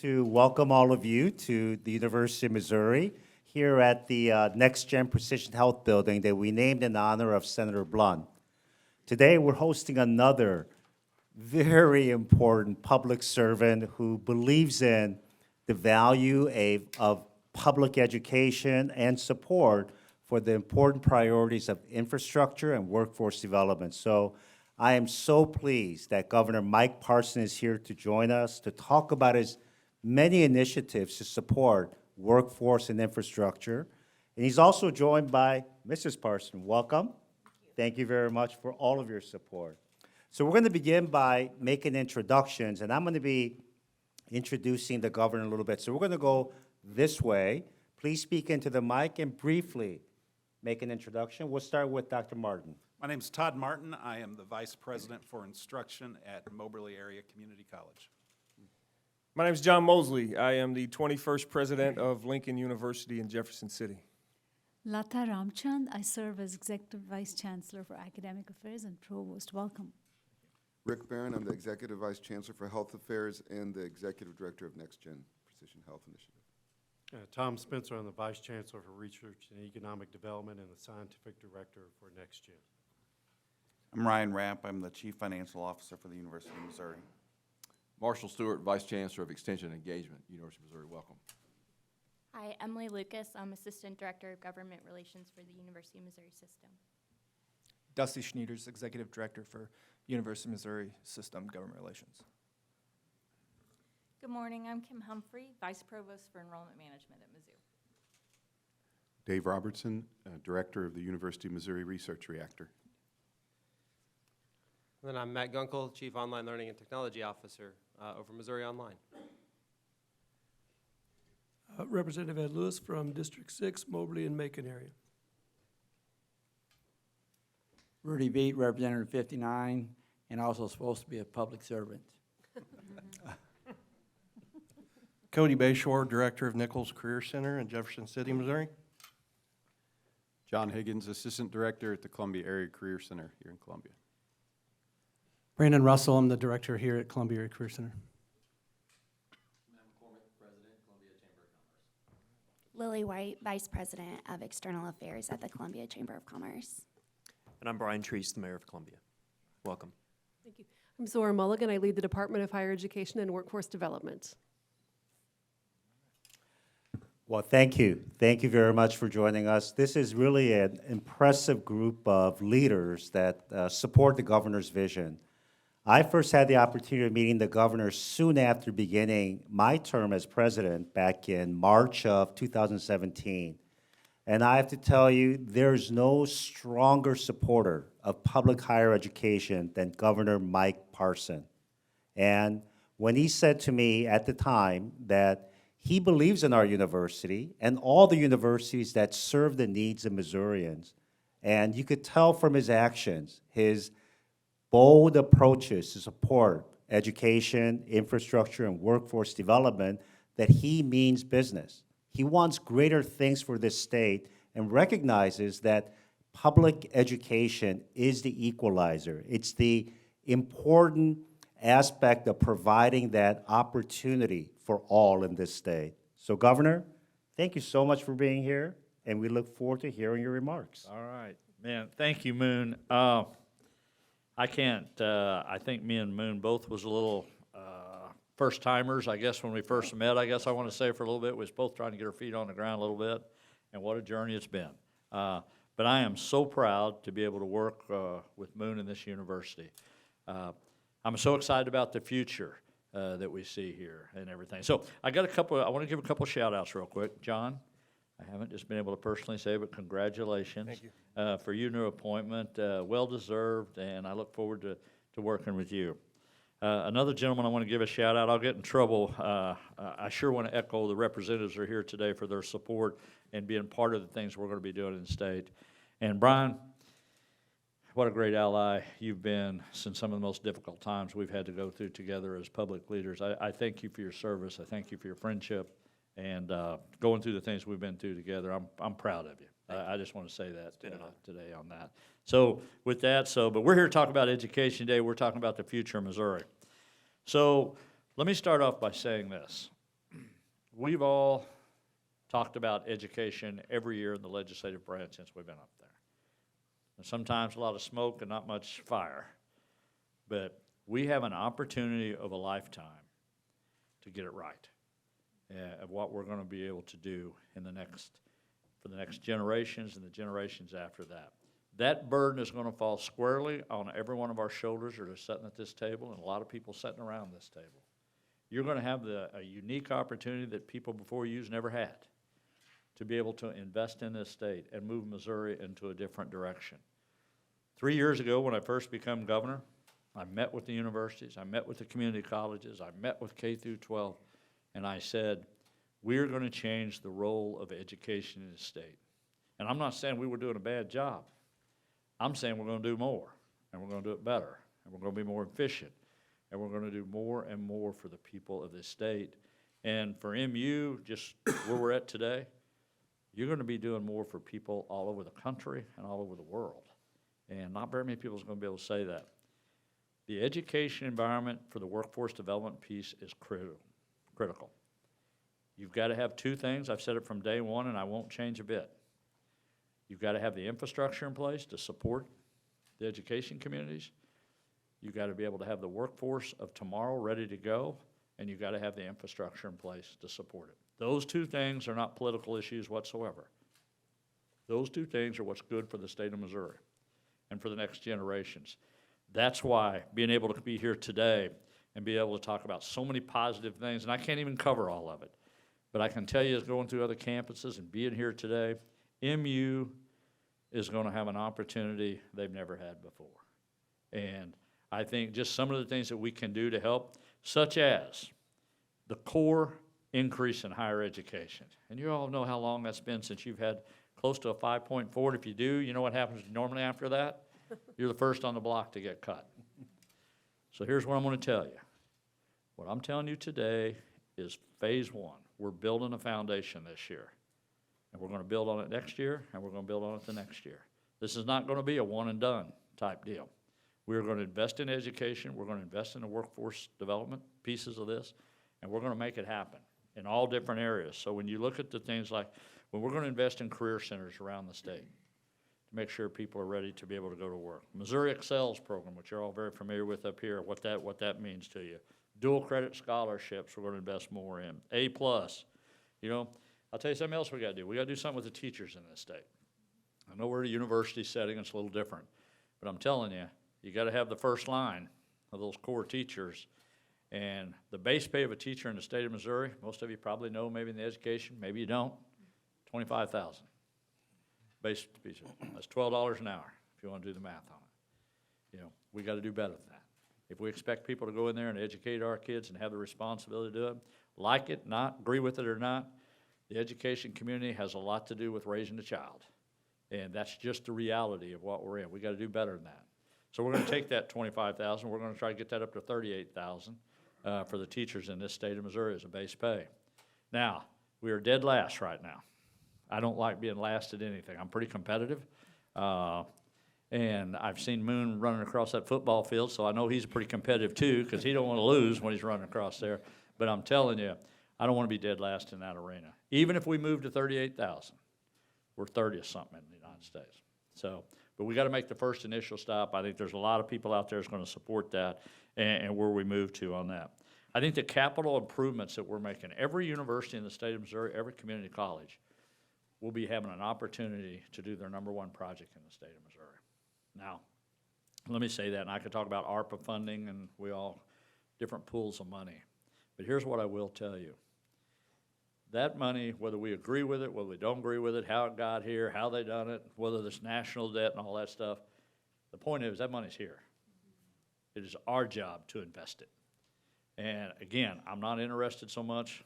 to welcome all of you to the University of Missouri here at the Next Gen Precision Health Building that we named in honor of Senator Blunt. Today, we're hosting another very important public servant who believes in the value of public education and support for the important priorities of infrastructure and workforce development. So I am so pleased that Governor Mike Parson is here to join us to talk about his many initiatives to support workforce and infrastructure. And he's also joined by Mrs. Parson. Welcome. Thank you very much for all of your support. So we're going to begin by making introductions, and I'm going to be introducing the governor a little bit. So we're going to go this way. Please speak into the mic and briefly make an introduction. We'll start with Dr. Martin. My name is Todd Martin. I am the Vice President for Instruction at Moberly Area Community College. My name is John Mosley. I am the 21st President of Lincoln University in Jefferson City. Lata Ramchand. I serve as Executive Vice Chancellor for Academic Affairs and Provost. Welcome. Rick Barron, I'm the Executive Vice Chancellor for Health Affairs and the Executive Director of Next Gen Precision Health Initiative. Tom Spencer, I'm the Vice Chancellor for Research and Economic Development and the Scientific Director for NextGen. I'm Ryan Rapp. I'm the Chief Financial Officer for the University of Missouri. Marshall Stewart, Vice Chancellor of Extension and Engagement, University of Missouri. Welcome. Hi, Emily Lucas. I'm Assistant Director of Government Relations for the University of Missouri System. Dusty Schneiders, Executive Director for University of Missouri System Government Relations. Good morning. I'm Kim Humphrey, Vice Provost for Enrollment Management at Mizzou. Dave Robertson, Director of the University of Missouri Research Reactor. And then I'm Matt Gunkel, Chief Online Learning and Technology Officer over Missouri Online. Representative Ed Lewis from District 6, Moberly and Macon area. Rudy Beat, Representative 59, and also supposed to be a public servant. Cody Bayshore, Director of Nichols Career Center in Jefferson City, Missouri. John Higgins, Assistant Director at the Columbia Area Career Center here in Columbia. Brandon Russell, I'm the Director here at Columbia Area Career Center. Matt McCormick, President, Columbia Chamber of Commerce. Lily White, Vice President of External Affairs at the Columbia Chamber of Commerce. And I'm Brian Treese, the Mayor of Columbia. Welcome. Thank you. I'm Zora Mulligan. I lead the Department of Higher Education and Workforce Development. Well, thank you. Thank you very much for joining us. This is really an impressive group of leaders that support the governor's vision. I first had the opportunity of meeting the governor soon after beginning my term as president back in March of 2017. And I have to tell you, there's no stronger supporter of public higher education than Governor Mike Parson. And when he said to me at the time that he believes in our university and all the universities that serve the needs of Missourians, and you could tell from his actions, his bold approaches to support education, infrastructure, and workforce development, that he means business. He wants greater things for this state and recognizes that public education is the equalizer. It's the important aspect of providing that opportunity for all in this state. So, Governor, thank you so much for being here, and we look forward to hearing your remarks. All right. Man, thank you, Moon. I think me and Moon both was a little first-timers, I guess, when we first met. I guess I want to say for a little bit, we was both trying to get our feet on the ground a little bit, and what a journey it's been. But I am so proud to be able to work with Moon in this university. I'm so excited about the future that we see here and everything. So I want to give a couple shout-outs real quick. John, I haven't just been able to personally say, but congratulations. Thank you. For your new appointment. Well-deserved, and I look forward to working with you. Another gentleman I want to give a shout-out. I'll get in trouble. I sure want to echo the representatives who are here today for their support and being part of the things we're going to be doing in the state. And Brian, what a great ally you've been since some of the most difficult times we've had to go through together as public leaders. I thank you for your service. I thank you for your friendship and going through the things we've been through together. I'm proud of you. I just want to say that today on that. So with that, but we're here to talk about education today. We're talking about the future of Missouri. So let me start off by saying this. we've all talked about education every year in the legislative branch since we've been up there. And sometimes a lot of smoke and not much fire. But we have an opportunity of a lifetime to get it right, of what we're going to be able to do in for the next generations and the generations after that. That burden is going to fall squarely on every one of our shoulders that are sitting at this table, and a lot of people sitting around this table. You're going to have a unique opportunity that people before you's never had, to be able to invest in this state and move Missouri into a different direction. 3 years ago, when I first became governor, I met with the universities, I met with the community colleges, I met with K through 12, and I said, we're going to change the role of education in the state. And I'm not saying we were doing a bad job. I'm saying we're going to do more, and we're going to do it better, and we're going to be more efficient, and we're going to do more and more for the people of this state. And for MU, just where we're at today, you're going to be doing more for people all over the country and all over the world. And not very many people are going to be able to say that. The education environment for the workforce development piece is critical. You've got to have two things. I've said it from day one, and I won't change a bit. You've got to have the infrastructure in place to support the education communities. You've got to be able to have the workforce of tomorrow ready to go, and you've got to have the infrastructure in place to support it. Those two things are not political issues whatsoever. Those two things are what's good for the state of Missouri and for the next generations. That's why being able to be here today and be able to talk about so many positive things, and I can't even cover all of it, but I can tell you, as going through other campuses and being here today, MU is going to have an opportunity they've never had before. And I think just some of the things that we can do to help, such as the core increase in higher education. And you all know how long that's been since you've had close to a 5.4. If you do, you know what happens normally after that? You're the first on the block to get cut. So here's what I'm going to tell you. What I'm telling you today is phase one. We're building a foundation this year. And we're going to build on it next year, and we're going to build on it the next year. This is not going to be a one and done type deal. We're going to invest in education. We're going to invest in the workforce development pieces of this, and we're going to make it happen in all different areas. So when you look at the things like, when we're going to invest in career centers around the state to make sure people are ready to be able to go to work. Missouri Excels program, which you're all very familiar with up here, what that means to you. Dual credit scholarships we're going to invest more in. A+. You know, I'll tell you something else we got to do. We got to do something with the teachers in this state. I know we're at a university setting, it's a little different, but I'm telling you, you got to have the first line of those core teachers. And the base pay of a teacher in the state of Missouri, most of you probably know, maybe in the education, maybe you don't, $25,000. Base teacher, that's $12 an hour if you want to do the math on it. You know, we got to do better than that. If we expect people to go in there and educate our kids and have the responsibility to do it, like it, not, agree with it or not, the education community has a lot to do with raising a child. And that's just the reality of what we're in. We got to do better than that. So we're going to take that $25,000, we're going to try to get that up to $38,000 for the teachers in this state of Missouri as a base pay. Now, we are dead last right now. I don't like being last at anything. I'm pretty competitive. And I've seen Moon running across that football field, so I know he's pretty competitive too, because he don't want to lose when he's running across there. But I'm telling you, I don't want to be dead last in that arena. Even if we move to 38,000, we're 30-something in the United States. So, but we got to make the first initial stop. I think there's a lot of people out there that's going to support that and where we move to on that. I think the capital improvements that we're making, every university in the state of Missouri, every community college, will be having an opportunity to do their #1 project in the state of Missouri. Now, let me say that, and I could talk about ARPA funding and we all, different pools of money. But here's what I will tell you. That money, whether we agree with it, whether we don't agree with it, how it got here, how they done it, whether there's national debt and all that stuff, the point is that money's here. It is our job to invest it. And again, I'm not interested so much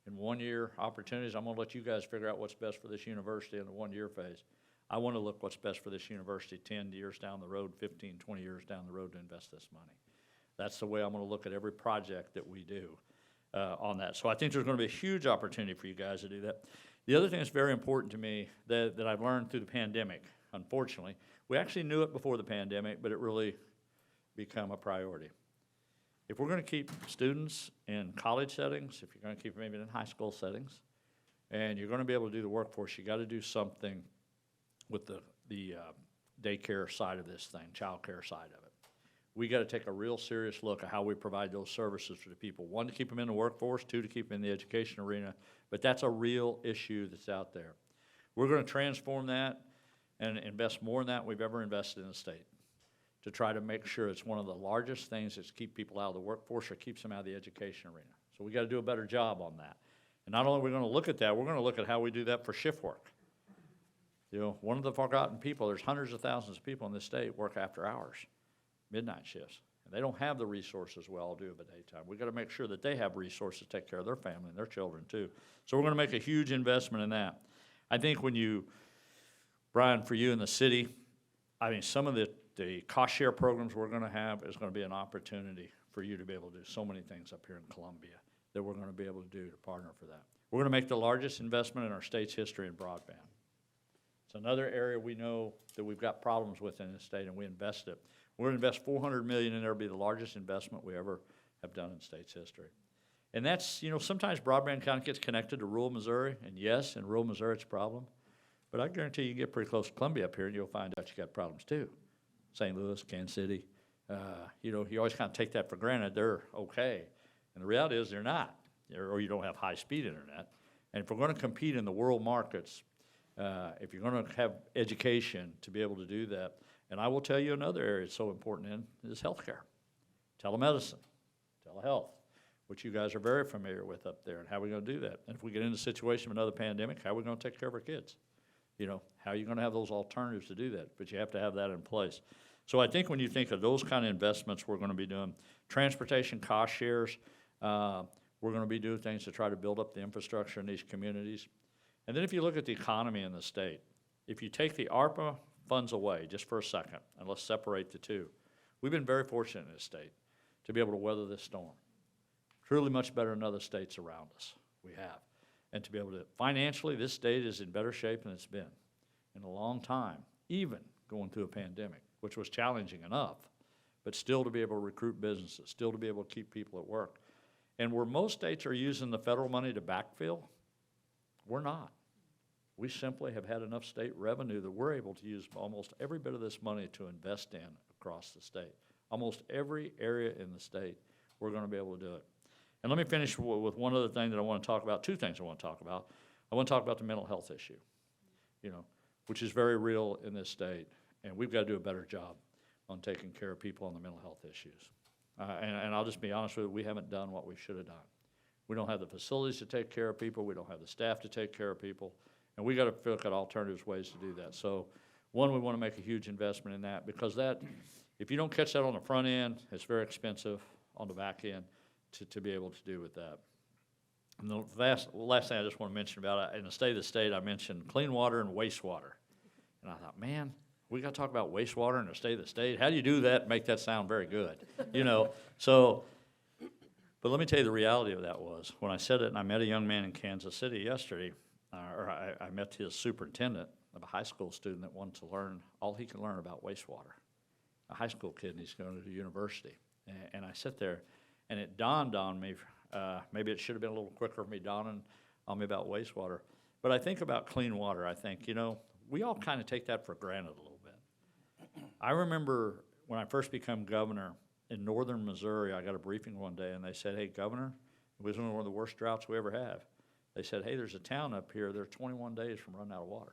in one-year opportunities. I'm going to let you guys figure out what's best for this university in the one-year phase. I want to look what's best for this university 10 years down the road, 15, 20 years down the road to invest this money. That's the way I'm going to look at every project that we do on that. So I think there's going to be a huge opportunity for you guys to do that. The other thing that's very important to me that I've learned through the pandemic, unfortunately, we actually knew it before the pandemic, but it really became a priority. if we're gonna keep students in college settings, if you're gonna keep them maybe in high school settings, and you're gonna be able to do the workforce, you gotta do something with the daycare side of this thing, childcare side of it. We gotta take a real serious look at how we provide those services for the people. One, to keep them in the workforce, two, to keep them in the education arena, but that's a real issue that's out there. We're gonna transform that and invest more in that than we've ever invested in the state, to try to make sure it's one of the largest things that's keep people out of the workforce or keeps them out of the education arena. So we gotta do a better job on that. And not only are we gonna look at that, we're gonna look at how we do that for shift work. You know, one of the forgotten people, there's hundreds of thousands of people in this state work after hours, midnight shifts. And they don't have the resources we all do of a daytime. We gotta make sure that they have resources to take care of their family and their children too. So we're gonna make a huge investment in that. I think when you, Brian, for you in the city, I mean, some of the cost share programs we're gonna have is gonna be an opportunity for you to be able to do so many things up here in Columbia that we're gonna be able to do to partner for that. We're gonna make the largest investment in our state's history in broadband. It's another area we know that we've got problems with in the state, and we invested. We're gonna invest $400 million in there, it'll be the largest investment we ever have done in state's history. And that's, you know, sometimes broadband kind of gets connected to rural Missouri, and yes, in rural Missouri it's a problem, but I guarantee you get pretty close to Columbia up here and you'll find out you got problems too. St. Louis, Kansas City, you know, you always kind of take that for granted, they're okay. And the reality is they're not, or you don't have high-speed internet. And if we're gonna compete in the world markets, if you're gonna have education to be able to do that, and I will tell you another area it's so important in is healthcare, telemedicine, telehealth, which you guys are very familiar with up there, and how we're gonna do that. And if we get into a situation of another pandemic, how are we gonna take care of our kids? You know, how are you gonna have those alternatives to do that? But you have to have that in place. So I think when you think of those kind of investments we're gonna be doing, transportation cost shares, we're gonna be doing things to try to build up the infrastructure in these communities. And then if you look at the economy in the state, if you take the ARPA funds away just for a second, and let's separate the two, we've been very fortunate in this state to be able to weather this storm. Truly much better than other states around us, we have. And to be able to, financially, this state is in better shape than it's been in a long time, even going through a pandemic, which was challenging enough, but still to be able to recruit businesses, still to be able to keep people at work. And where most states are using the federal money to backfill, we're not. We simply have had enough state revenue that we're able to use almost every bit of this money to invest in across the state. Almost every area in the state, we're gonna be able to do it. And let me finish with one other thing that I want to talk about, two things I want to talk about. I want to talk about the mental health issue, you know, which is very real in this state, and we've got to do a better job on taking care of people on the mental health issues. And I'll just be honest with you, we haven't done what we should have done. We don't have the facilities to take care of people, we don't have the staff to take care of people, and we got to look at alternative ways to do that. So, one, we want to make a huge investment in that, because that, if you don't catch that on the front end, it's very expensive on the back end to be able to do with that. And the last thing I just want to mention about it, in the state of the state, I mentioned clean water and wastewater. And I thought, man, we got to talk about wastewater in the state of the state. How do you do that and make that sound very good? You know, so, but let me tell you the reality of that was, when I said it, and I met a young man in Kansas City yesterday, I met his superintendent of a high school student that wanted to learn all he could learn about wastewater. A high school kid, and he's going to university. And I sit there, and it dawned on me, maybe it should have been a little quicker for me dawning on me about wastewater. But I think about clean water, I think, you know, we all kind of take that for granted a little bit. I remember when I first became governor in northern Missouri, I got a briefing one day, and they said, hey, Governor, it was one of the worst droughts we ever have. They said, hey, there's a town up here, they're 21 days from running out of water.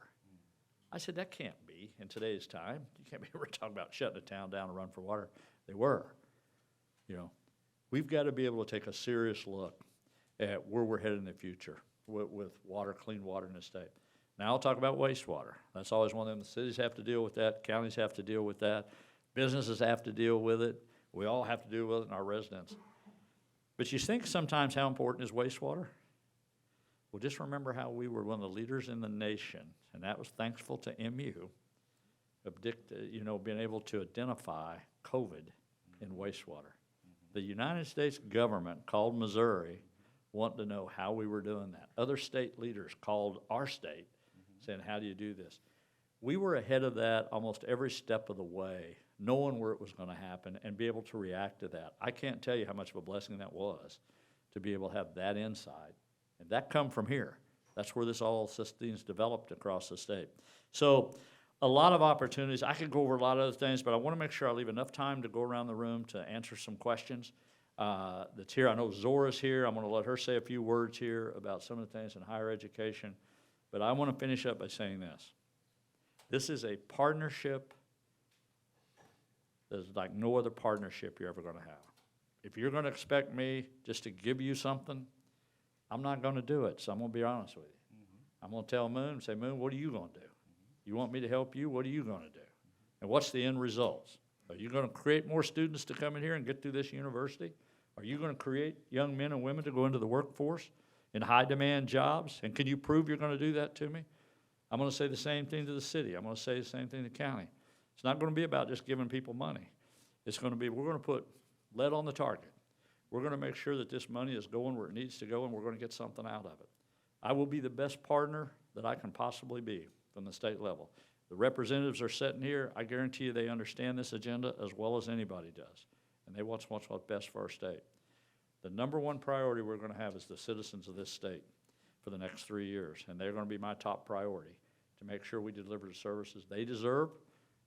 I said, that can't be in today's time. You can't be ever talking about shutting a town down and run for water. They were, you know. We've got to be able to take a serious look at where we're headed in the future with water, clean water in the state. Now I'll talk about wastewater. That's always one of them. The cities have to deal with that. Counties have to deal with that. Businesses have to deal with it. We all have to deal with it, and our residents. But you think sometimes how important is wastewater? Well, just remember how we were one of the leaders in the nation, and that was thankful to MU, you know, being able to identify COVID in wastewater. The United States government called Missouri, wanting to know how we were doing that. Other state leaders called our state, saying, how do you do this? We were ahead of that almost every step of the way knowing where it was going to happen and be able to react to that. I can't tell you how much of a blessing that was to be able to have that insight. And that come from here. That's where this all things developed across the state. So a lot of opportunities. I could go over a lot of other things, but I want to make sure I leave enough time to go around the room to answer some questions. That's here. I know Zora's here. I'm going to let her say a few words here about some of the things in higher education. But I want to finish up by saying this. This is a partnership that's like no other partnership you're ever going to have. If you're going to expect me just to give you something, I'm not going to do it, so I'm going to be honest with you. I'm going to tell Moon, say, Moon, what are you going to do? You want me to help you? What are you going to do? And what's the end results? Are you going to create more students to come in here and get through this university? Are you going to create young men and women to go into the workforce in high-demand jobs? And can you prove you're going to do that to me? I'm going to say the same thing to the city. I'm going to say the same thing to the county. It's not going to be about just giving people money. It's going to be, we're going to put lead on the target. We're going to make sure that this money is going where it needs to go, and we're going to get something out of it. I will be the best partner that I can possibly be from the state level. The representatives are sitting here. I guarantee you they understand this agenda as well as anybody does, and they want what's best for our state. The number one priority we're going to have is the citizens of this state for the next 3 years, and they're going to be my top priority to make sure we deliver the services they deserve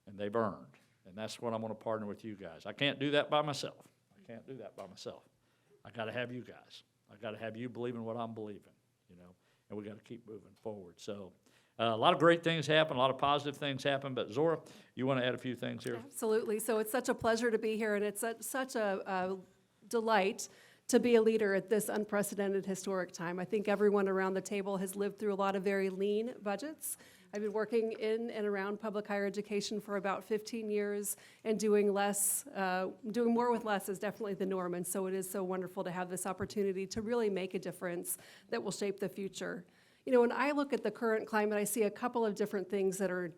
and they've earned. And that's what I'm going to partner with you guys. I can't do that by myself. I can't do that by myself. I got to have you guys. I got to have you believing what I'm believing, you know, and we got to keep moving forward. So a lot of great things happen, a lot of positive things happen, but Zora, you want to add a few things here? Absolutely. So it's such a pleasure to be here, and it's such a delight to be a leader at this unprecedented historic time. I think everyone around the table has lived through a lot of very lean budgets. I've been working in and around public higher education for about 15 years, and doing more with less is definitely the norm, and so it is so wonderful to have this opportunity to really make a difference that will shape the future. You know, when I look at the current climate, I see a couple of different things that are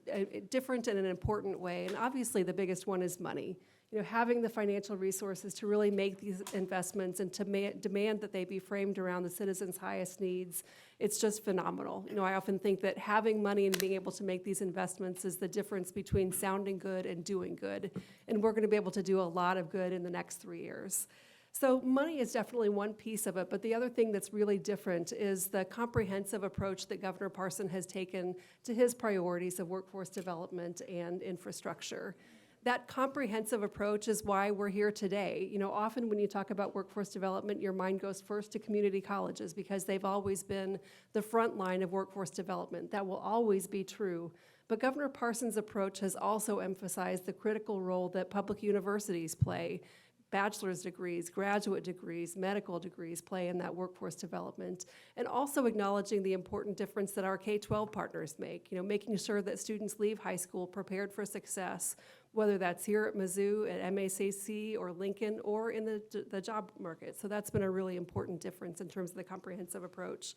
different in an important way, and obviously the biggest one is money. You know, having the financial resources to really make these investments and to demand that they be framed around the citizens' highest needs, it's just phenomenal. You know, I often think that having money and being able to make these investments is the difference between sounding good and doing good, and we're going to be able to do a lot of good in the next 3 years. So money is definitely one piece of it, but the other thing that's really different is the comprehensive approach that Governor Parson has taken to his priorities of workforce development and infrastructure. That comprehensive approach is why we're here today. You know, often when you talk about workforce development, your mind goes first to community colleges because they've always been the front line of workforce development. That will always be true. But Governor Parson's approach has also emphasized the critical role that public universities play. Bachelor's degrees, graduate degrees, medical degrees play in that workforce development, and also acknowledging the important difference that our K-12 partners make, you know, making sure that students leave high school prepared for success, whether that's here at Mizzou, at MACC, or Lincoln, or in the job market. So that's been a really important difference in terms of the comprehensive approach.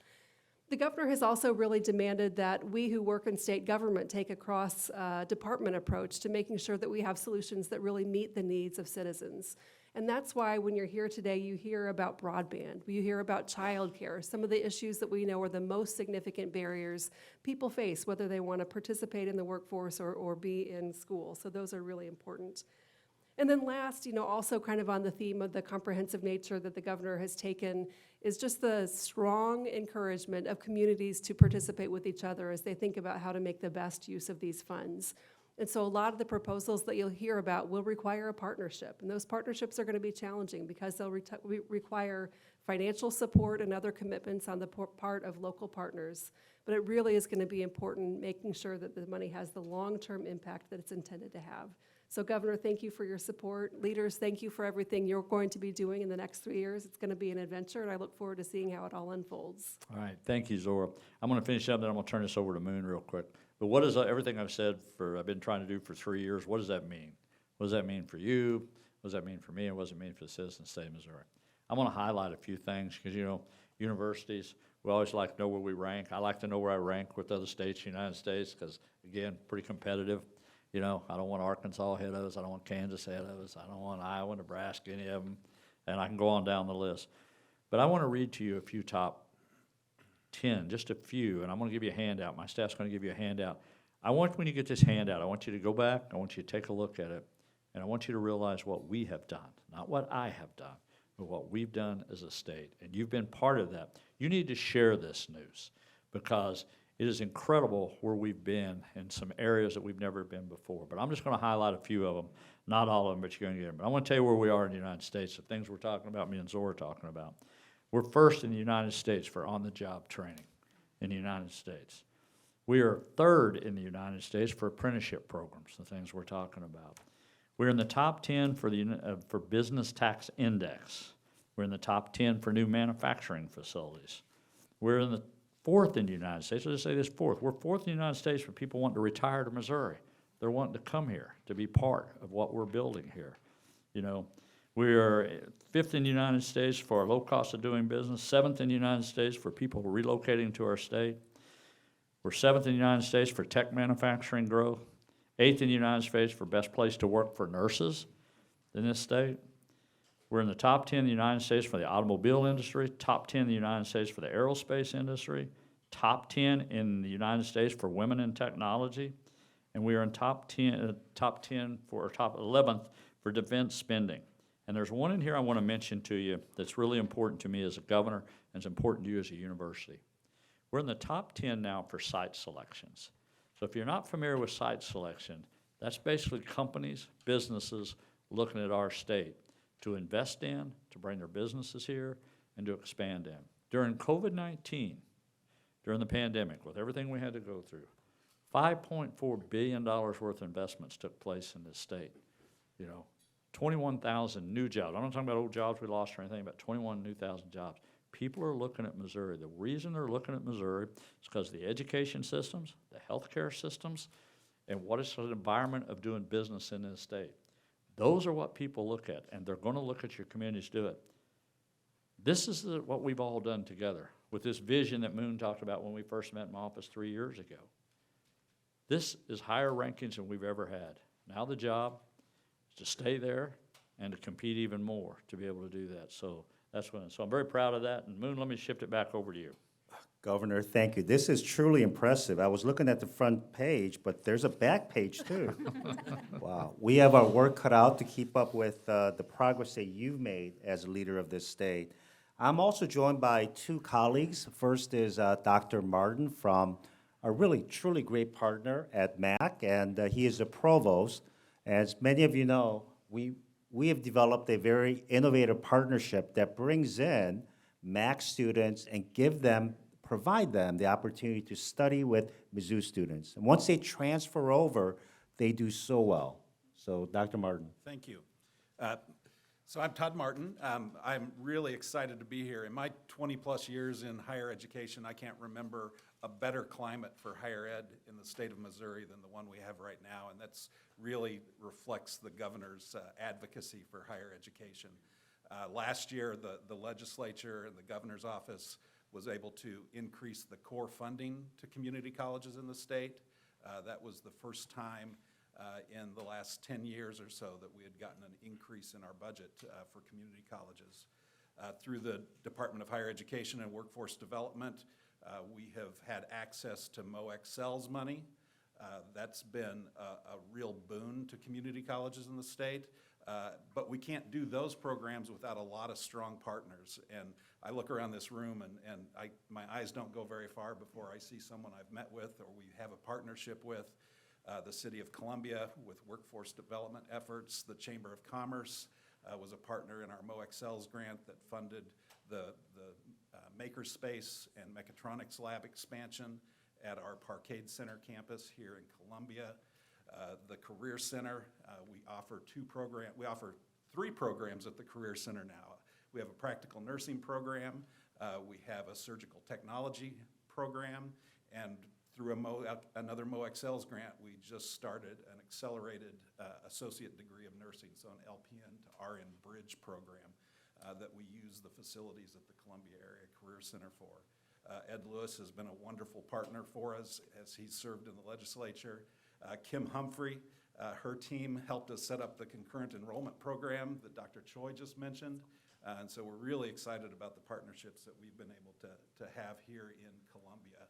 The governor has also really demanded that we who work in state government take a cross-department approach to making sure that we have solutions that really meet the needs of citizens. And that's why when you're here today, you hear about broadband, you hear about childcare, some of the issues that we know are the most significant barriers people face, whether they want to participate in the workforce or be in school. So those are really important. And then last, you know, also kind of on the theme of the comprehensive nature that the governor has taken is just the strong encouragement of communities to participate with each other as they think about how to make the best use of these funds. And so a lot of the proposals that you'll hear about will require a partnership, and those partnerships are going to be challenging because they'll require financial support and other commitments on the part of local partners. But it really is going to be important making sure that the money has the long-term impact that it's intended to have. So Governor, thank you for your support. Leaders, thank you for everything you're going to be doing in the next 3 years. It's going to be an adventure, and I look forward to seeing how it all unfolds. All right, thank you, Zora. I'm going to finish up, then I'm going to turn this over to Moon real quick. But what is everything I've said I've been trying to do for 3 years, what does that mean? What does that mean for you? What does that mean for me? And what does it mean for the citizens of the state of Missouri? I'm going to highlight a few things because, you know, universities, we always like to know where we rank. I like to know where I rank with other states, United States, because, again, pretty competitive. You know, I don't want Arkansas ahead of us. I don't want Kansas ahead of us. I don't want Iowa, Nebraska, any of them. And I can go on down the list. But I want to read to you a few top 10, just a few, and I'm going to give you a handout. My staff's going to give you a handout. I want, when you get this handout, I want you to go back. I want you to take a look at it. And I want you to realize what we have done, not what I have done, but what we've done as a state. And you've been part of that. You need to share this news because it is incredible where we've been in some areas that we've never been before. But I'm just going to highlight a few of them, not all of them, but you're going to get them. But I want to tell you where we are in the United States, the things we're talking about, me and Zora are talking about. We're first in the United States for on-the-job training in the United States. We are third in the United States for apprenticeship programs, the things we're talking about. We're in the top 10 for Business Tax Index. We're in the top 10 for new manufacturing facilities. We're in the fourth in the United States. Let's say this fourth. We're fourth in the United States for people wanting to retire to Missouri. They're wanting to come here to be part of what we're building here. You know, we are fifth in the United States for low cost of doing business, seventh in the United States for people relocating to our state. We're seventh in the United States for tech manufacturing growth, eighth in the United States for best place to work for nurses in this state. We're in the top 10 in the United States for the automobile industry, top 10 in the United States for the aerospace industry, top 10 in the United States for women in technology, and we are in top 11th for defense spending. And there's one in here I want to mention to you that's really important to me as a governor and it's important to you as a university. We're in the top 10 now for site selections. So if you're not familiar with site selection, that's basically companies, businesses looking at our state to invest in, to bring their businesses here, and to expand in. During COVID-19, during the pandemic, with everything we had to go through, $5.4 billion worth of investments took place in this state. You know, 21,000 new jobs. I'm not talking about old jobs we lost or anything, but 21,000 jobs. People are looking at Missouri. The reason they're looking at Missouri is because the education systems, the healthcare systems, and what is the environment of doing business in this state. Those are what people look at, and they're going to look at your communities do it. This is what we've all done together with this vision that Moon talked about when we first met in my office 3 years ago. This is higher rankings than we've ever had. Now the job is to stay there and to compete even more to be able to do that. So so I'm very proud of that. And Moon, let me shift it back over to you. Governor, thank you. This is truly impressive. I was looking at the front page, but there's a back page too. Wow. We have our work cut out to keep up with the progress that you've made as a leader of this state. I'm also joined by two colleagues. First is Dr. Martin from a really, truly great partner at MAC, and he is the provost. As many of you know, we have developed a very innovative partnership that brings in MAC students and provide them the opportunity to study with Mizzou students. And once they transfer over, they do so well. So, Dr. Martin. Thank you. So I'm Todd Martin. I'm really excited to be here. In my 20-plus years in higher education, I can't remember a better climate for higher ed in the state of Missouri than the one we have right now, and that's really reflects the governor's advocacy for higher education. Last year, the legislature and the governor's office was able to increase the core funding to community colleges in the state. That was the first time in the last 10 years or so that we had gotten an increase in our budget for community colleges. Through the Department of Higher Education and Workforce Development, we have had access to MOExcel's money. That's been a real boon to community colleges in the state. But we can't do those programs without a lot of strong partners. And I look around this room and my eyes don't go very far before I see someone I've met with or we have a partnership with. The City of Columbia with workforce development efforts. The Chamber of Commerce was a partner in our MOExcel's grant that funded the Makerspace and Mechatronics Lab expansion at our Parkade Center campus here in Columbia. The Career Center, we offer three programs at the Career Center now. We have a practical nursing program, we have a surgical technology program, and through another MOExcel's grant, we just started an accelerated associate degree of nursing, so an LPN to RN bridge program that we use the facilities at the Columbia Area Career Center for. Ed Lewis has been a wonderful partner for us as he's served in the legislature. Kim Humphrey, her team helped us set up the concurrent enrollment program that Dr. Choi just mentioned. And so we're really excited about the partnerships that we've been able to have here in Columbia.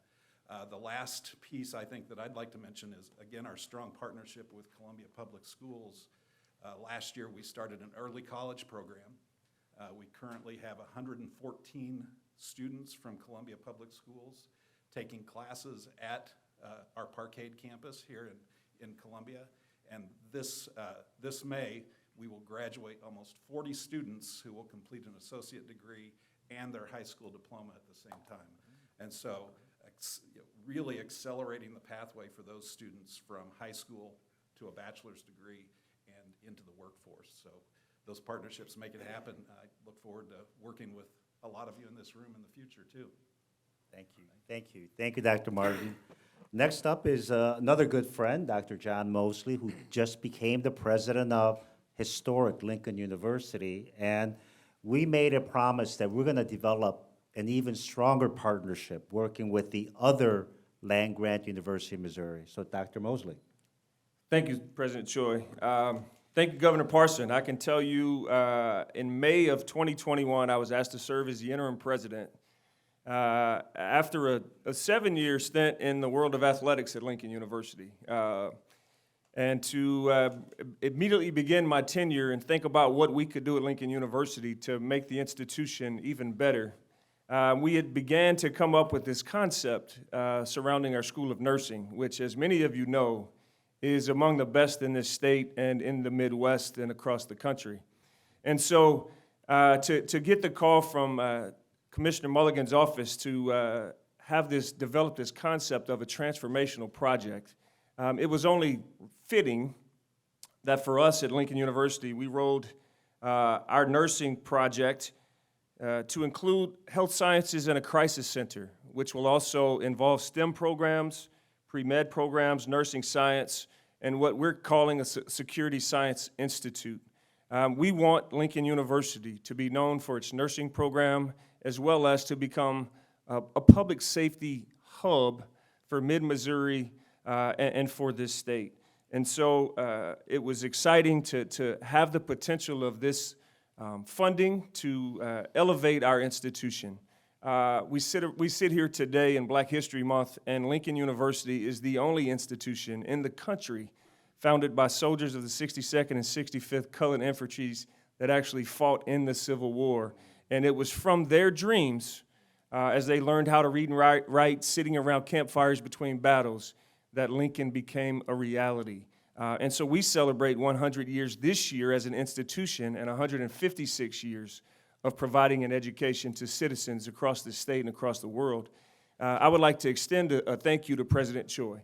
The last piece I think that I'd like to mention is, again, our strong partnership with Columbia Public Schools. Last year, we started an early college program. We currently have 114 students from Columbia Public Schools taking classes at our Parkade campus here in Columbia. And this May, we will graduate almost 40 students who will complete an associate degree and their high school diploma at the same time. And so really accelerating the pathway for those students from high school to a bachelor's degree and into the workforce. So those partnerships make it happen. I look forward to working with a lot of you in this room in the future, too. Thank you. Thank you. Thank you, Dr. Martin. Next up is another good friend, Dr. John Mosley, who just became the president of historic Lincoln University. And we made a promise that we're going to develop an even stronger partnership working with the other land-grant University of Missouri. So, Dr. Mosley. Thank you, President Choi. Thank you, Governor Parson. I can tell you in May of 2021, I was asked to serve as the interim president after a 7-year stint in the world of athletics at Lincoln University. And to immediately begin my tenure and think about what we could do at Lincoln University to make the institution even better. We had began to come up with this concept surrounding our School of Nursing, which, as many of you know, is among the best in this state and in the Midwest and across the country. And so to get the call from Commissioner Mulligan's office to develop this concept of a transformational project, it was only fitting that for us at Lincoln University, we rolled our nursing project to include health sciences and a crisis center, which will also involve STEM programs, pre-med programs, nursing science, and what we're calling a Security Science Institute. We want Lincoln University to be known for its nursing program, as well as to become a public safety hub for mid-Missouri and for this state. And so it was exciting to have the potential of this funding to elevate our institution. We sit here today in Black History Month, and Lincoln University is the only institution in the country founded by soldiers of the 62nd and 65th Colored Infantries that actually fought in the Civil War. And it was from their dreams, as they learned how to read and write, sitting around campfires between battles, that Lincoln became a reality. And so we celebrate 100 years this year as an institution and 156 years of providing an education to citizens across the state and across the world. I would like to extend a thank you to President Choi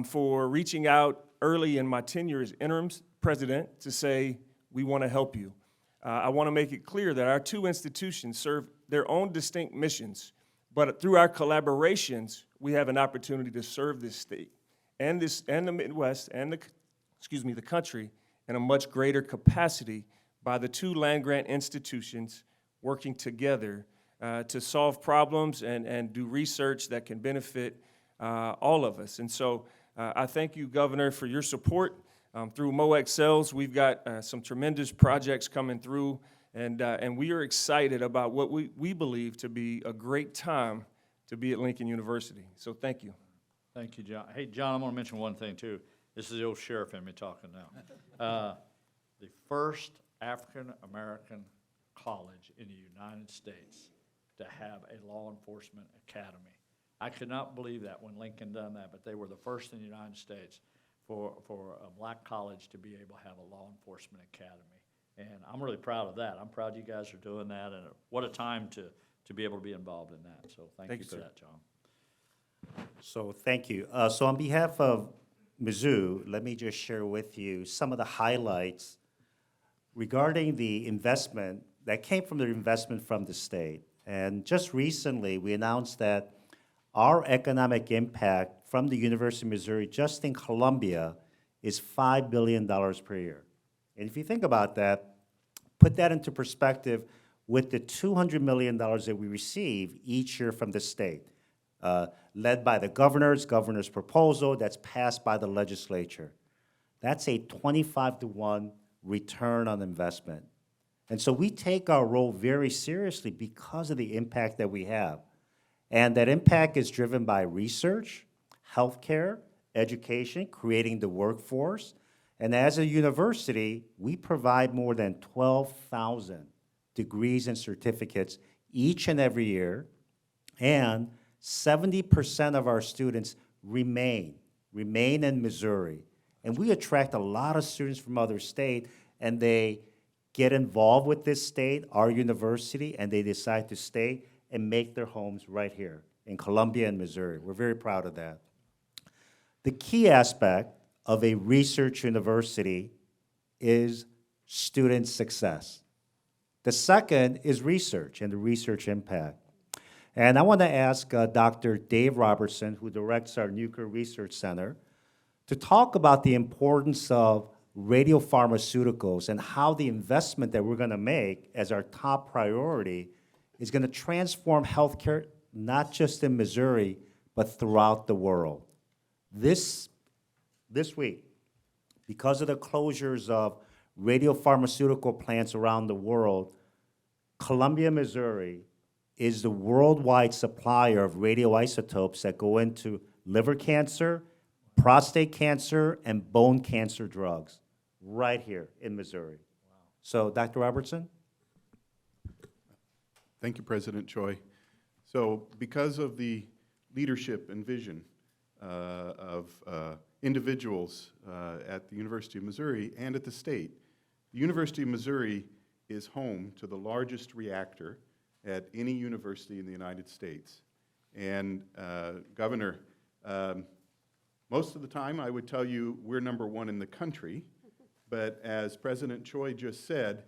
for reaching out early in my tenure as interim president to say, we want to help you. I want to make it clear that our two institutions serve their own distinct missions, but through our collaborations, we have an opportunity to serve this state and the Midwest and the country in a much greater capacity by the two land-grant institutions working together to solve problems and do research that can benefit all of us. And so I thank you, Governor, for your support. Through MoExcels, we've got some tremendous projects coming through, and we are excited about what we believe to be a great time to be at Lincoln University. So thank you. Thank you, John. Hey, John, I'm going to mention one thing, too. This is the old sheriff in me talking now. The first African-American college in the United States to have a law enforcement academy. I could not believe that when Lincoln done that, but they were the first in the United States for a black college to be able to have a law enforcement academy. And I'm really proud of that. I'm proud you guys are doing that, and what a time to be able to be involved in that. So thank you for that, John. So thank you. So on behalf of Mizzou, let me just share with you some of the highlights regarding the investment that came from the investment from the state. And just recently, we announced that our economic impact from the University of Missouri, just in Columbia, is $5 billion per year. And if you think about that, put that into perspective with the $200 million that we receive each year from the state, led by the governor's proposal that's passed by the legislature. That's a 25-to-1 return on investment. And so we take our role very seriously because of the impact that we have. And that impact is driven by research, healthcare, education, creating the workforce. And as a university, we provide more than 12,000 degrees and certificates each and every year, and 70% of our students remain in Missouri. And we attract a lot of students from other states, and they get involved with this state, our university, and they decide to stay and make their homes right here in Columbia and Missouri. We're very proud of that. The key aspect of a research university is student success. The second is research and the research impact. And I want to ask Dr. Dave Robertson, who directs our Nuclear Research Center, to talk about the importance of radiopharmaceuticals and how the investment that we're going to make as our top priority is going to transform healthcare, not just in Missouri, but throughout the world. This week, because of the closures of radiopharmaceutical plants around the world, Columbia, Missouri is the worldwide supplier of radioisotopes that go into liver cancer, prostate cancer, and bone cancer drugs right here in Missouri. Wow. So, Dr. Robertson? Thank you, President Choi. So, because of the leadership and vision of individuals at the University of Missouri and at the state, the University of Missouri is home to the largest reactor at any university in the United States. And Governor, most of the time I would tell you we're #1 in the country, but as President Choi just said,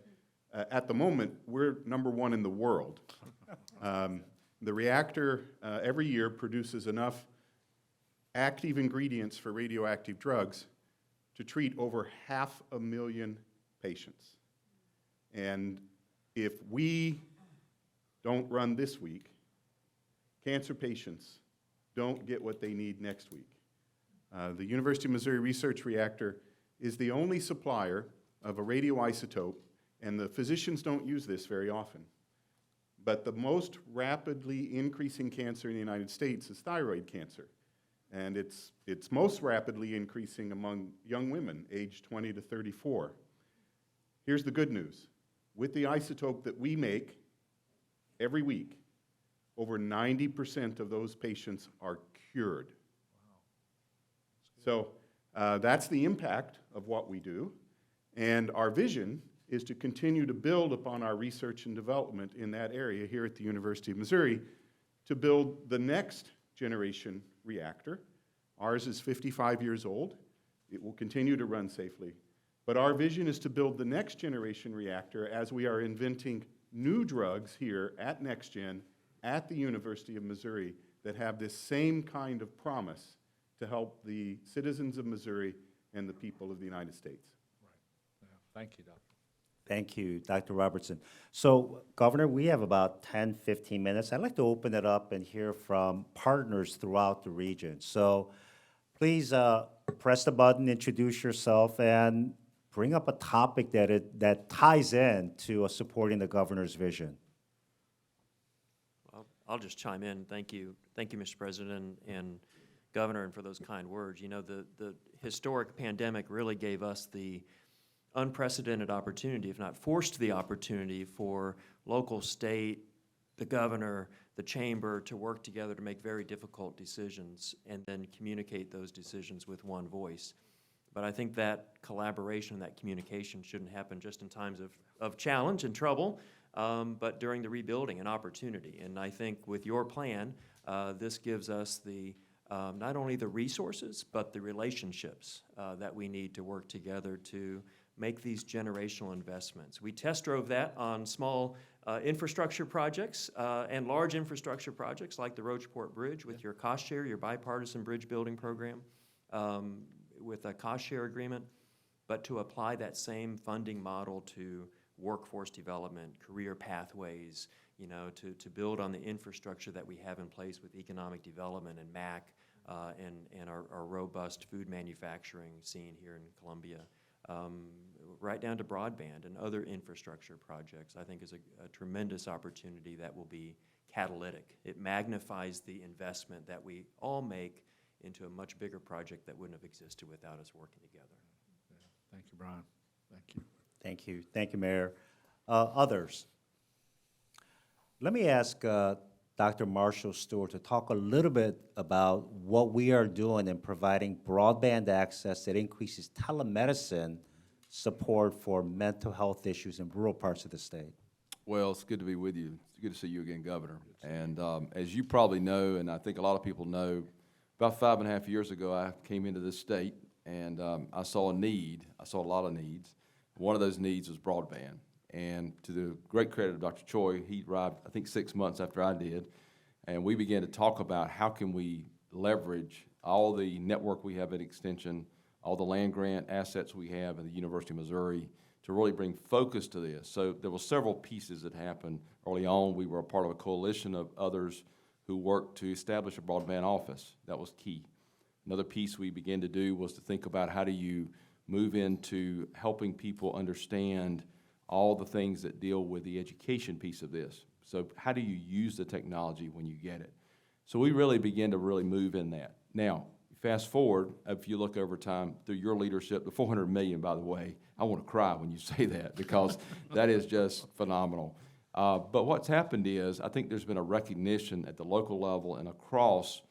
at the moment we're #1 in the world. The reactor every year produces enough active ingredients for radioactive drugs to treat over 500,000 patients. And if we don't run this week, cancer patients don't get what they need next week. The University of Missouri Research Reactor is the only supplier of a radioisotope, and the physicians don't use this very often. But the most rapidly increasing cancer in the United States is thyroid cancer. And it's most rapidly increasing among young women, aged 20 to 34. Here's the good news. With the isotope that we make every week, over 90% of those patients are cured. So that's the impact of what we do. And our vision is to continue to build upon our research and development in that area here at the University of Missouri to build the next generation reactor. Ours is 55 years old. It will continue to run safely. But our vision is to build the next generation reactor as we are inventing new drugs here at NextGen at the University of Missouri that have this same kind of promise to help the citizens of Missouri and the people of the United States. Thank you, Doctor. Thank you, Dr. Robertson. So, Governor, we have about 10, 15 minutes. I'd like to open it up and hear from partners throughout the region. So please press the button, introduce yourself, and bring up a topic that ties in to supporting the governor's vision. Well, I'll just chime in. Thank you. Thank you, Mr. President and Governor, and for those kind words. You know, the historic pandemic really gave us the unprecedented opportunity, if not forced the opportunity, for local, state, the governor, the chamber to work together to make very difficult decisions and then communicate those decisions with one voice. But I think that collaboration, that communication shouldn't happen just in times of challenge and trouble, but during the rebuilding and opportunity. And I think with your plan, this gives us the not only the resources, but the relationships that we need to work together to make these generational investments. We test drove that on small infrastructure projects and large infrastructure projects like the Rocheport Bridge with your cost share, your bipartisan bridge building program with a cost share agreement, but to apply that same funding model to workforce development, career pathways, you know, to build on the infrastructure that we have in place with economic development and MAC and our robust food manufacturing scene here in Columbia. Right down to broadband and other infrastructure projects, I think is a tremendous opportunity that will be catalytic. It magnifies the investment that we all make into a much bigger project that wouldn't have existed without us working together. Thank you, Brian. Thank you. Thank you. Thank you, Mayor. Others? Let me ask Dr. Marshall Stewart to talk a little bit about what we are doing in providing broadband access that increases telemedicine support for mental health issues in rural parts of the state. Well, it's good to be with you. It's good to see you again, Governor. And as you probably know, and I think a lot of people know, about 5.5 years ago, I came into this state, and I saw a need. I saw a lot of needs. One of those needs was broadband. And to the great credit of Dr. Choi, he arrived, I think, 6 months after I did, and we began to talk about how can we leverage all the network we have at Extension, all the land grant assets we have at the University of Missouri, to really bring focus to this. So there were several pieces that happened early on. We were a part of a coalition of others who worked to establish a broadband office. That was key. Another piece we began to do was to think about how do you move into helping people understand all the things that deal with the education piece of this. So how do you use the technology when you get it? So we really began to really move in that. Now, fast forward, if you look over time through your leadership, the $400 million, by the way, I want to cry when you say that because that is just phenomenal. But what's happened is I think there's been a recognition at the local level and across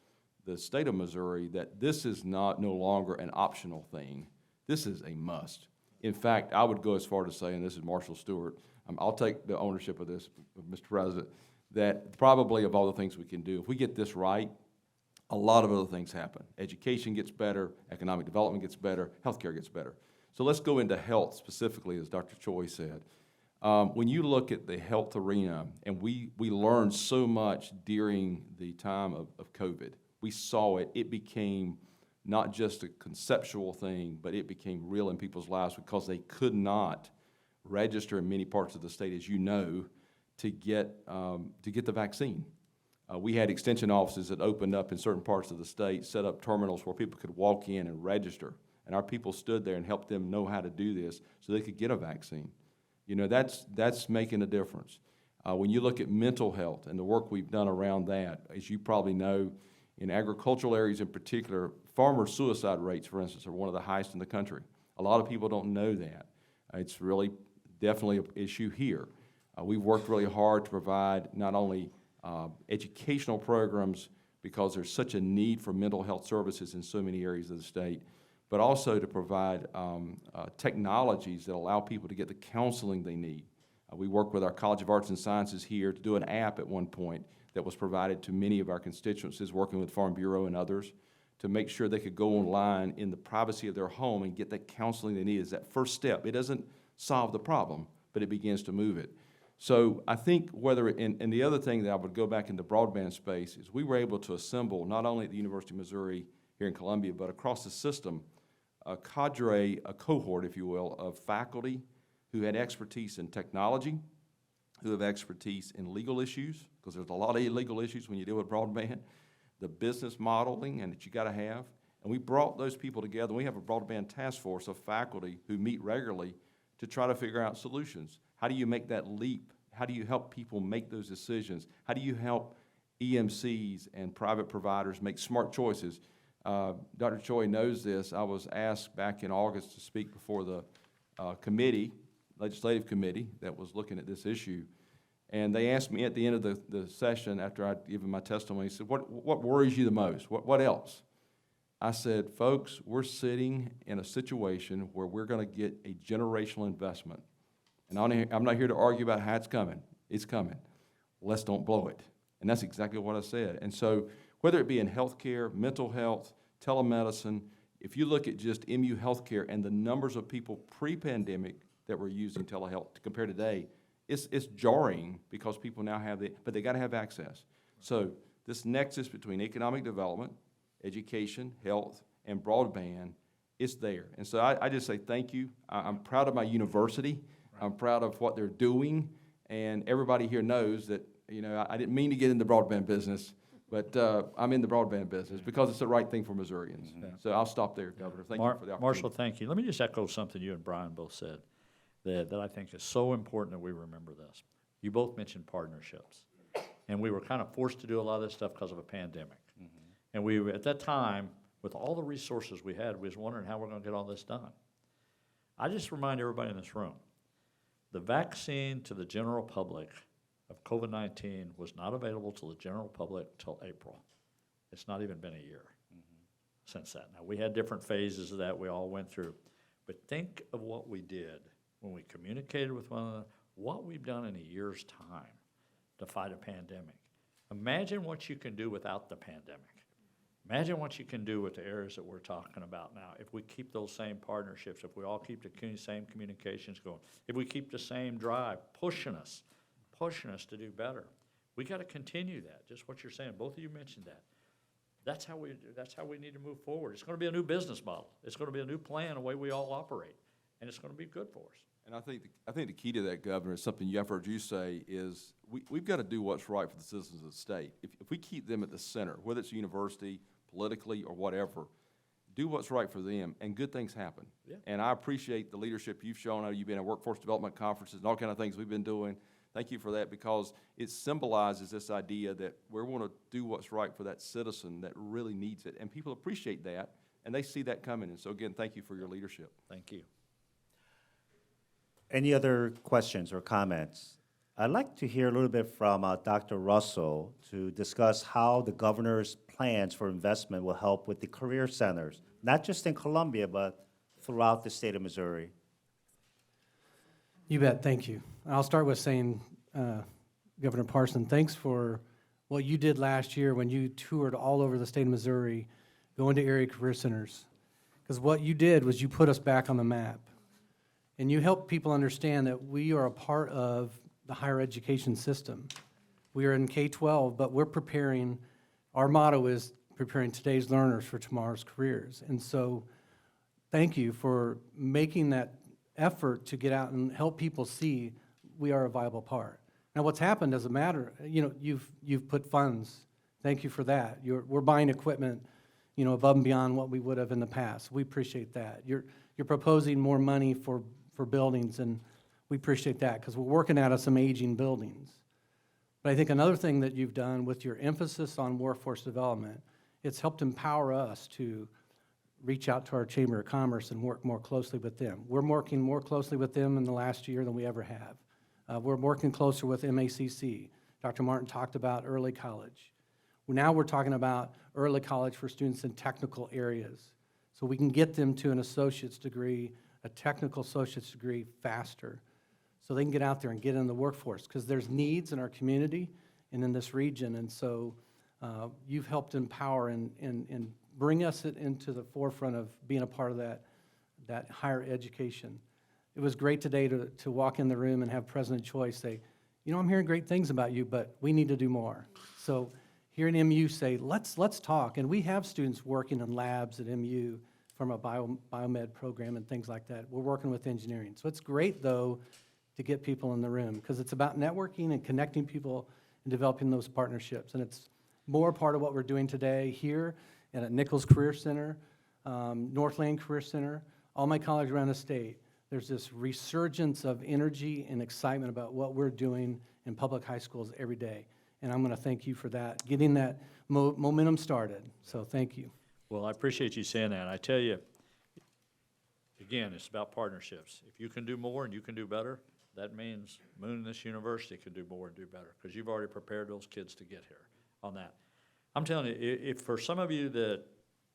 the state of Missouri that this is no longer an optional thing. This is a must. In fact, I would go as far to say, and this is Marshall Stewart, I'll take the ownership of this, Mr. President, that probably of all the things we can do, if we get this right, a lot of other things happen. Education gets better, economic development gets better, healthcare gets better. So let's go into health specifically, as Dr. Choi said. When you look at the health arena, and we learned so much during the time of COVID, we saw it, it became not just a conceptual thing, but it became real in people's lives because they could not register in many parts of the state, as you know, to get the vaccine. We had extension offices that opened up in certain parts of the state, set up terminals where people could walk in and register. And our people stood there and helped them know how to do this so they could get a vaccine. You know, that's making a difference. When you look at mental health and the work we've done around that, as you probably know, in agricultural areas in particular, farmer suicide rates, for instance, are one of the highest in the country. A lot of people don't know that. It's really definitely an issue here. We've worked really hard to provide not only educational programs because there's such a need for mental health services in so many areas of the state, but also to provide technologies that allow people to get the counseling they need. We work with our College of Arts and Sciences here to do an app at one point that was provided to many of our constituencies, working with Farm Bureau and others, to make sure they could go online in the privacy of their home and get that counseling they need. Is that first step. It doesn't solve the problem, but it begins to move it. So I think and the other thing that I would go back into broadband space is we were able to assemble, not only at the University of Missouri here in Columbia, but across the system, a cadre, a cohort, if you will, of faculty who had expertise in technology, who have expertise in legal issues, because there's a lot of illegal issues when you deal with broadband, the business modeling and that you got to have. And we brought those people together. We have a broadband task force of faculty who meet regularly to try to figure out solutions. How do you make that leap? How do you help people make those decisions? How do you help EMCs and private providers make smart choices? Dr. Choi knows this. I was asked back in August to speak before the legislative committee that was looking at this issue. And they asked me at the end of the session, after I'd given my testimony, said, what worries you the most? What else? I said, folks, we're sitting in a situation where we're going to get a generational investment. And I'm not here to argue about how it's coming. It's coming. Let's don't blow it. And that's exactly what I said. And so whether it be in healthcare, mental health, telemedicine, if you look at just MU Healthcare and the numbers of people pre-pandemic that were using telehealth compared to today, it's jarring because people now have but they got to have access. So this nexus between economic development, education, health, and broadband, it's there. And so I just say thank you. I'm proud of my university. I'm proud of what they're doing. And everybody here knows that, you know, I didn't mean to get in the broadband business, but I'm in the broadband business because it's the right thing for Missourians. So I'll stop there, Governor. Thank you for the opportunity. Marshall, thank you. Let me just echo something you and Brian both said that I think is so important that we remember this. You both mentioned partnerships. And we were kind of forced to do a lot of this stuff because of a pandemic. And we, at that time, with all the resources we had, we was wondering how we're going to get all this done. I just remind everybody in this room, the vaccine to the general public of COVID-19 was not available to the general public till April. It's not even been a year since that. Now, we had different phases of that we all went through, but think of what we did when we communicated with one another, what we've done in a year's time to fight a pandemic. Imagine what you can do without the pandemic. Imagine what you can do with the areas that we're talking about now. If we keep those same partnerships, if we all keep the same communications going, if we keep the same drive, pushing us to do better. We got to continue that, just what you're saying. Both of you mentioned that. That's how we need to move forward. It's going to be a new business model. It's going to be a new plan, a way we all operate, and it's going to be good for us. And I think the key to that, Governor, is something I've heard you say is we've got to do what's right for the citizens of the state. If we keep them at the center, whether it's a university, politically, or whatever, do what's right for them, and good things happen. Yeah. And I appreciate the leadership you've shown. I know you've been at workforce development conferences and all kind of things we've been doing. Thank you for that, because it symbolizes this idea that we want to do what's right for that citizen that really needs it. And people appreciate that, and they see that coming. And so, again, thank you for your leadership. Thank you. Any other questions or comments? I'd like to hear a little bit from Dr. Russell to discuss how the governor's plans for investment will help with the career centers, not just in Columbia, but throughout the state of Missouri. You bet, thank you. I'll start with saying, Governor Parson, thanks for what you did last year when you toured all over the state of Missouri, going to area career centers. Because what you did was you put us back on the map. And you helped people understand that we are a part of the higher education system. We are in K-12, but we're preparing, our motto is preparing today's learners for tomorrow's careers. And so thank you for making that effort to get out and help people see we are a viable part. Now, what's happened as a matter, you've put funds. Thank you for that. We're buying equipment, above and beyond what we would have in the past. We appreciate that. You're proposing more money for buildings, and we appreciate that because we're working out of some aging buildings. But I think another thing that you've done with your emphasis on workforce development, it's helped empower us to reach out to our Chamber of Commerce and work more closely with them. We're working more closely with them in the last year than we ever have. We're working closer with MACC. Dr. Martin talked about early college. Now we're talking about early college for students in technical areas, so we can get them to an associate's degree, a technical associate's degree faster, so they can get out there and get in the workforce, because there's needs in our community and in this region. And so you've helped empower and bring us into the forefront of being a part of that higher education. It was great today to walk in the room and have President Choi say, I'm hearing great things about you, but we need to do more. So hearing MU say, let's talk. And we have students working in labs at MU from a biomed program and things like that. We're working with engineering. So it's great, though, to get people in the room, because it's about networking and connecting people and developing those partnerships. And it's more part of what we're doing today here and at Nichols Career Center, Northland Career Center, all my colleagues around the state. There's this resurgence of energy and excitement about what we're doing in public high schools every day. And I'm going to thank you for that, getting that momentum started. So thank you. Well, I appreciate you saying that. I tell you, again, it's about partnerships. If you can do more and you can do better, that means Moon and this university can do more and do better, because you've already prepared those kids to get here on that. I'm telling you, if for some of you that,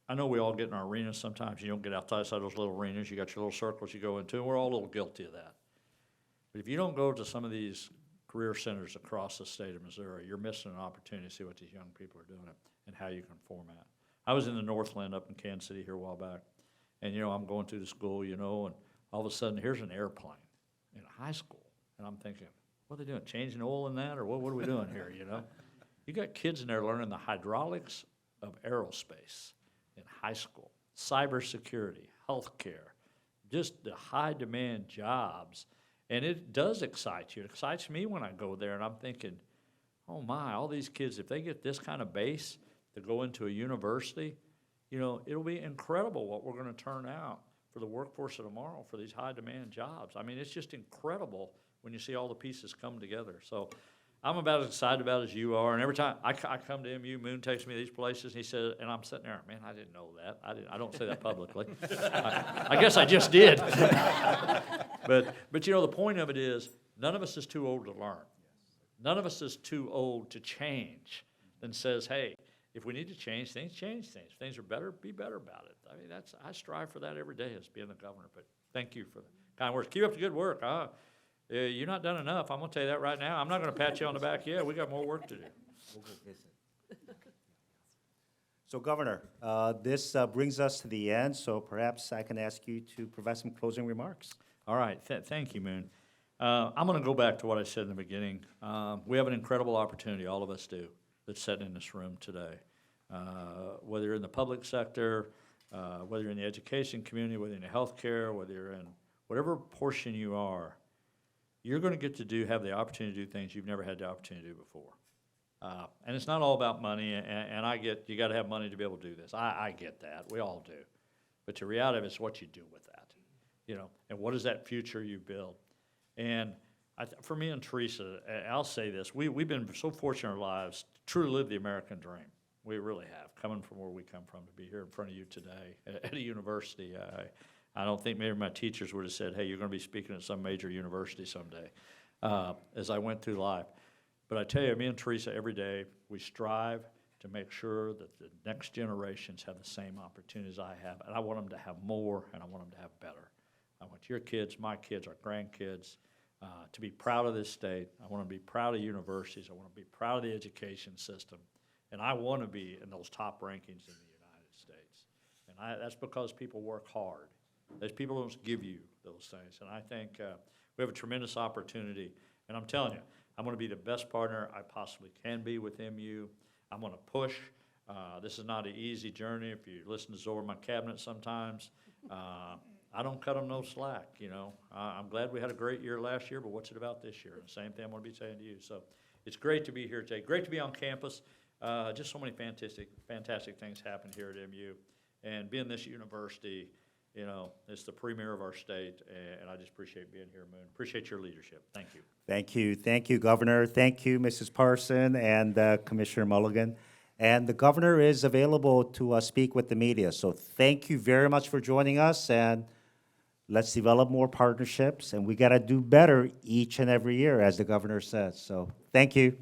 I know we all get in our arenas sometimes, you don't get outside those little arenas, you got your little circles you go into, and we're all a little guilty of that. But if you don't go to some of these career centers across the state of Missouri, you're missing an opportunity to see what these young people are doing and how you can format. I was in the Northland up in Kansas City here a while back, and, I'm going through the school, and all of a sudden, here's an airplane in a high school, and I'm thinking, what are they doing, changing oil in that, or what are we doing here, You got kids in there learning the hydraulics of aerospace in high school, cybersecurity, healthcare, just the high-demand jobs, and it does excite you. It excites me when I go there, and I'm thinking, oh my, all these kids, if they get this kind of base to go into a university, it'll be incredible what we're going to turn out for the workforce of tomorrow for these high-demand jobs. I mean, it's just incredible when you see all the pieces come together. So I'm about as excited about it as you are, and every time I come to MU, Moon takes me to these places, and he says, and I'm sitting there, man, I didn't know that. I don't say that publicly. I guess I just did. But you know, the point of it is, none of us is too old to learn. None of us is too old to change. And says, hey, if we need to change things, change things. If things are better, be better about it. I mean, I strive for that every day as being the governor. But thank you for the kind words. Keep up the good work. You're not done enough. I'm going to tell you that right now. I'm not going to pat you on the back yet. We got more work to do. So Governor, this brings us to the end, so perhaps I can ask you to provide some closing remarks. All right, thank you, Moon. I'm going to go back to what I said in the beginning. We have an incredible opportunity, all of us do, that's sitting in this room today. Whether you're in the public sector, whether you're in the education community, whether you're in the healthcare, whether you're in whatever portion you are, you're going to get to have the opportunity to do things you've never had the opportunity to do before. And it's not all about money, and I get you got to have money to be able to do this. I get that. We all do. But the reality of it is what you do with that, you know, and what is that future you build. And for me and Teresa, I'll say this, we've been so fortunate in our lives to truly live the American dream. We really have, coming from where we come from, to be here in front of you today at a university. I don't think maybe my teachers would have said, hey, you're going to be speaking at some major university someday, as I went through life. But I tell you, me and Teresa, every day, we strive to make sure that the next generations have the same opportunities I have. And I want them to have more, and I want them to have better. I want your kids, my kids, our grandkids, to be proud of this state. I want to be proud of universities. I want to be proud of the education system. And I want to be in those top rankings in the United States. And that's because people work hard. Those people don't give you those things. And I think we have a tremendous opportunity. And I'm telling you, I'm going to be the best partner I possibly can be with MU. I'm going to push. This is not an easy journey. If you listen to Zora, my cabinet sometimes, I don't cut them no slack, you know. I'm glad we had a great year last year, but what's it about this year? The same thing I'm going to be saying to you. So it's great to be here today. Great to be on campus. Just so many fantastic things happen here at MU. And being this university, you know, it's the premier of our state, and I just appreciate being here, Moon. Appreciate your leadership. Thank you. Thank you. Thank you, Governor. Thank you, Mrs. Parson and Commissioner Mulligan. And the governor is available to speak with the media. So thank you very much for joining us, and let's develop more partnerships. And we got to do better each and every year, as the governor says. So thank you.